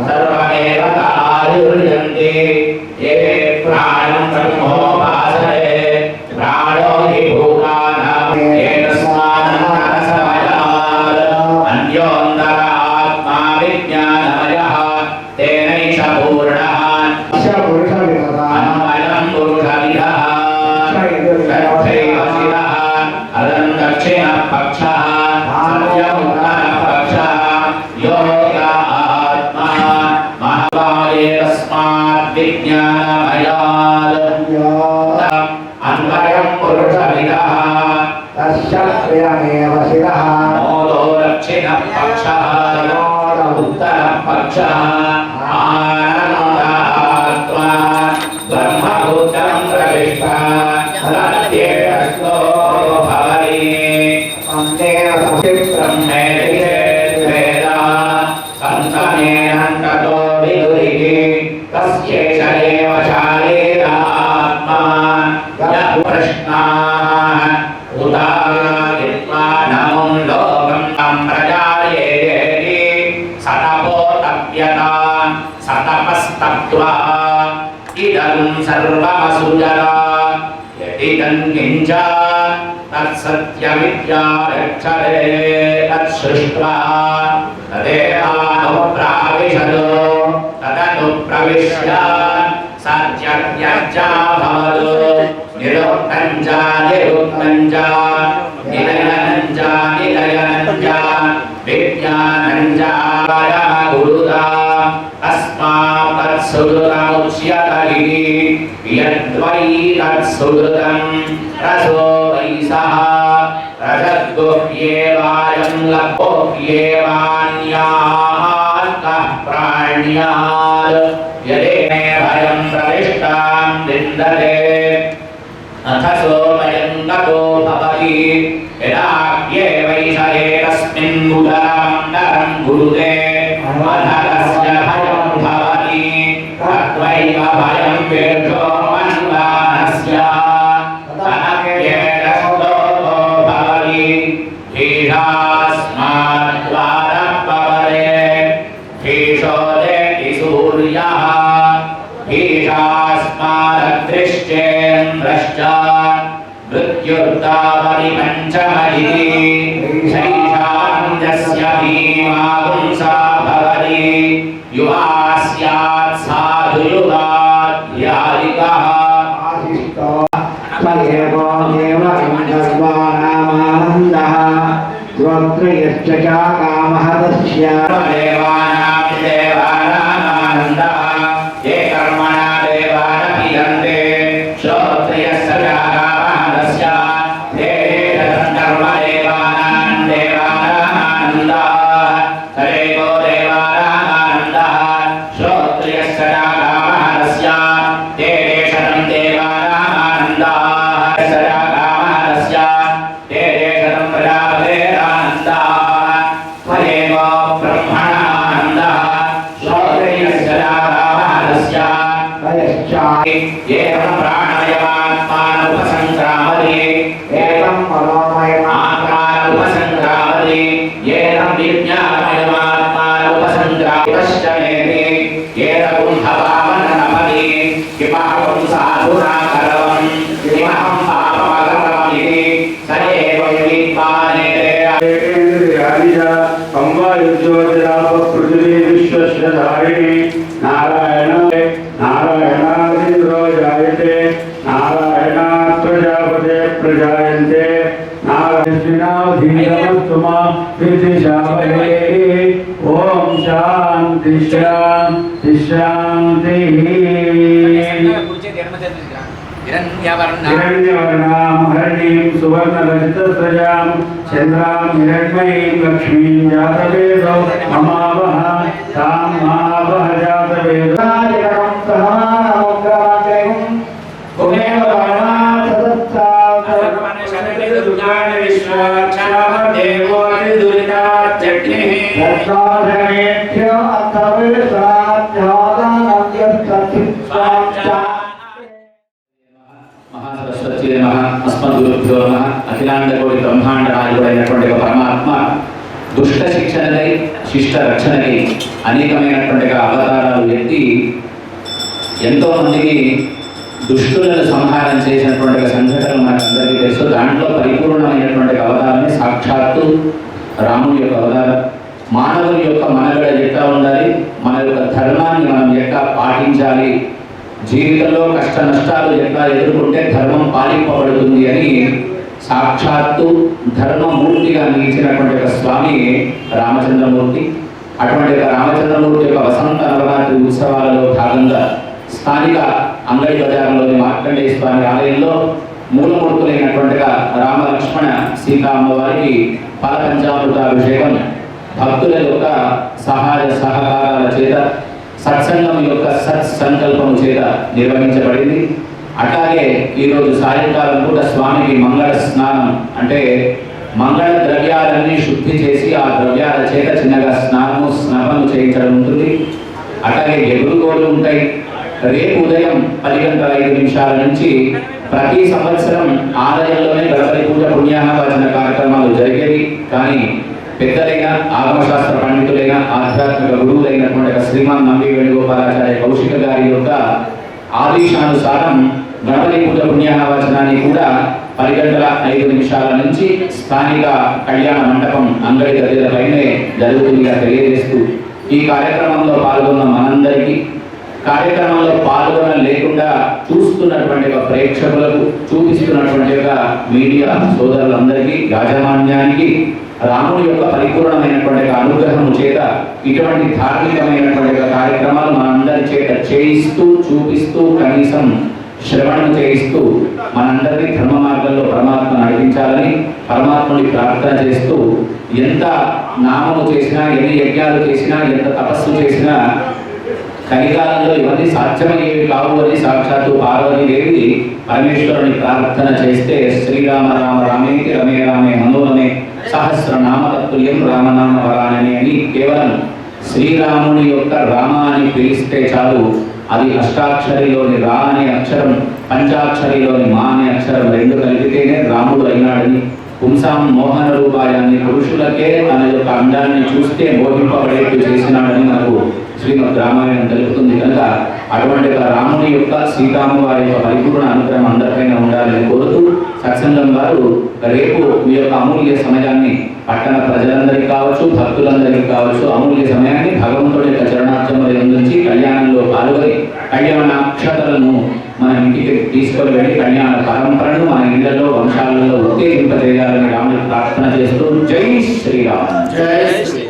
सर्वमेव आयुर्यन्ते ये प्राणं ब्रह्मोपासते प्राणो हि भूतानां येनस्मान्नरसमयात् अन्योऽन्तरात्मा विज्ञानमयः तेनैष पूर्णः अन्वयं पुरुषविदः तथैव शिरः अदं दक्षिणपक्षः सत्यमुत्तरपक्षः योगा आत्मा महावाये तस्मात् विज्ञानमयात् अन्वयं पुरुषविदः तस्य प्रियमेव शिरः मोदो दक्षिणपक्षः उत्तरपक्षः आनन्दात्मा ब्रह्मभूतं प्रविष्टः सत्येऽस्तो भवति अन्तेन सत्यं मेदिवेदा सन्तमेनन्ततो विदुरिः तस्यैष एव शारीरात्मा यः प्रश्नाः उदाहृत्वानमुं लोकं प्रजायेति सतपोतप्यता सतपस्तप्त्वा इदं सर्वमसुजरा यदिदं किञ्च तत्सत्यमित्यारक्षते तत्सृष्ट्वा तदेवानुप्राविशतो तदनुप्रविश्य सत्यज्ञा भवतु निरुक्तं च निरुक्तं च निलयनं च निलयनं च विज्ञानं च गुरुदा तस्मात् तत्सुहृदमुच्यत इति यद्वै तत्सुहृदं रसो वै सः रजद्गुह्येवायं लभोह्येवान्यात्तः प्राण्यात् यदेमे भयं प्रविष्टां विन्दते अथ सोमयं ततो भवति यदाप्येवैष एकस्मिन् उदरं गुरुते अधरस्य भयं भवति तद्वैव भयं वेषो मन्वानस्य तनप्येतस्तो भवति भीषास्माद्वारपवरे भीषोदेति सूर्यः भीषास्माददृश्चेन्द्रश्च मृत्युर्तावति पञ्चमयिति शैशान्यस्य भीमागुंसा भवति युवा स्यात् साधु युगाध्यायिकः तदेवो देवगन्धर्वाणामानन्दः श्रोत्रयश्च कामः तस्य देवानां देवानामानन्दः ये कर्मणा देवानपीयन्ते श्रोत्रयस्य कामः तस्य ते कर्म देवानां देवानामानन्दः तदेवो देवानामानन्दः श्रोत्रयस्य कामः तस्य ते शतं देवानामानन्दः एवं प्राणायामात्मानुपसंक्रामति एवं मनोमयमात्मानुपसंक्रामति एवं विज्ञानमयमात्मानुपसंक्रामति पश्चमेति एतकुण्ठवामननपति किमहं साधुना करवं किमहं पापमकरवमिति स एव विद्वानेते पृथिवी विश्वस्य धारिणी नारायण नारायणादिन्द्रो जायते नारायणात् प्रजापते प्रजायन्ते नारायणाधीनमस्तुमा विदिशावहे ॐ शान्ति शान्ति शान्तिः हिरण्यवर्णां हरिणीं सुवर्णरजतस्रजां चन्द्रां हिरण्मयीं लक्ष्मीं जातवेदो ममावह तां महावह जातवेदो अस्मद्गुरुभ्यो नमः। अखिलांड कोटि ब्रह्मांड नायकुडैनटुवंटि परमात्मा దుష్ట శిక్షణకై శిష్ట రక్షణకై అనేకమైనటువంటి అవతారాలు ఎత్తి ఎంతో మందికి దుష్టులను సంహారం చేసినటువంటి సంఘటనలు మనకు అందరికీ తెలుసు. దాంట్లో పరిపూర్ణమైనటువంటి అవతారమే సాక్షాత్తు రాముని యొక్క అవతారం. మానవుని యొక్క మనగడ ఎట్లా ఉండాలి, మన యొక్క ధర్మాన్ని మనం ఎట్లా పాటించాలి, జీవితంలో కష్ట నష్టాలు ఎట్లా ఎదుర్కొంటే ధర్మం పాలింపబడుతుంది అని సాక్షాత్తు ధర్మమూర్తిగా నిలిచినటువంటి ఒక స్వామి రామచంద్రమూర్తి. అటువంటి ఒక రామచంద్రమూర్తి యొక్క వసంత నవరాత్రి ఉత్సవాలలో భాగంగా స్థానిక అంగడి బజార్లోని మార్కండేయ స్వామి ఆలయంలో మూలమూర్తులైనటువంటిగా రామ లక్ష్మణ సీతా అమ్మవారికి ఫలపంచామృతాభిషేకం భక్తుల యొక్క సహాయ సహకారాల చేత సత్సంగం యొక్క సత్సంకల్పము చేత నిర్వహించబడింది. అట్లాగే ఈరోజు సాయంకాలం పూట స్వామికి మంగళ స్నానం అంటే మంగళ ద్రవ్యాలన్నీ శుద్ధి చేసి ఆ ద్రవ్యాల చేత చిన్నగా స్నానము చేయించడం ఉంటుంది. అట్లాగే ఎగురుగోళ్ళు ఉంటాయి. రేపు ఉదయం 10:05 నుంచి ప్రతి సంవత్సరం ఆలయంలోనే గణపతి పూజ పుణ్యాహవచన కార్యక్రమాలు జరిగేవి. కానీ పెద్దలైన ఆగమశాస్త్ర పండితులైన ఆధ్యాత్మిక గురువులైనటువంటి శ్రీమాన్ నంబి వేణుగోపాలాచార్య కౌశిక గారి యొక్క ఆదేశానుసారం గణపతి పూజ పుణ్యాహవచనాన్ని కూడా 10:05 నుంచి స్థానిక కళ్యాణ మండపం అంగడి గదిలపైనే జరుగుతుందిగా తెలియజేస్తూ ఈ కార్యక్రమంలో పాల్గొన్న మనందరికీ, కార్యక్రమంలో పాల్గొన లేకుండా చూస్తున్నటువంటి ప్రేక్షకులకు, చూపిస్తున్నటువంటి మీడియా సోదరులందరికీ, యాజమాన్యానికి రాముడి యొక్క పరిపూర్ణమైనటువంటి అనుగ్రహం చేత ఇటువంటి ధార్మికమైనటువంటి కార్యక్రమాలు మనందరి చేత చేయిస్తూ, చూపిస్తూ, కనీసం శ్రవణం చేయిస్తూ మనందరినీ ధర్మ మార్గంలో పరమాత్మ నడిపించాలని పరమాత్ముడి ప్రార్థన చేస్తూ, ఎంత నామము చేసినా, ఎన్ని యజ్ఞాలు చేసినా, ఎంత తపస్సు చేసినా కలికాలంలో ఇవన్నీ సాధ్యమయ్యేవి కావు అని సాక్షాత్తు పార్వతీదేవి పరమేశ్వరుని ప్రార్థన చేస్తే శ్రీరామ రామ రామేతి రమే రామే మనోరమే సహస్రనామ తత్తుల్యం రామనామ వరానని అని కేవలం శ్రీరాముని యొక్క రామ అని పిలిస్తే చాలు, అది అష్టాక్షరిలోని రా అనే అక్షరం, పంచాక్షరిలోని మా అనే అక్షరం రెండు కలిపితేనే రాముడు అయినాడని, పుంసాం మోహన రూపాయాన్ని పురుషులకే తన యొక్క అండాన్ని చూస్తే మోహింపబడేట్టు చేసినాడని మనకు శ్రీమద్ రామాయణం తెలుపుతుంది. కనుక అటువంటి రాముని యొక్క సీతామ్మ వారి యొక్క పరిపూర్ణ అనుగ్రహం అందరిపైన ఉండాలని కోరుతూ సత్సంగం వారు రేపు మీ యొక్క అమూల్య సమయాన్ని పట్టణ ప్రజలందరికీ కావచ్చు, భక్తులందరికీ కావచ్చు, అమూల్య సమయాన్ని భగవంతుడి యొక్క చరణార్థములు అందించి కళ్యాణంలో పాల్గొని కళ్యాణాక్షతలను మన ఇంటికి తీసుకొని వెళ్ళి కళ్యాణ పరంపరను మన ఇళ్లలో వంశాలలో ఉత్తేజింపజేయాలని రాముని ప్రార్థన చేస్తూ జై శ్రీరామ్. జై శ్రీ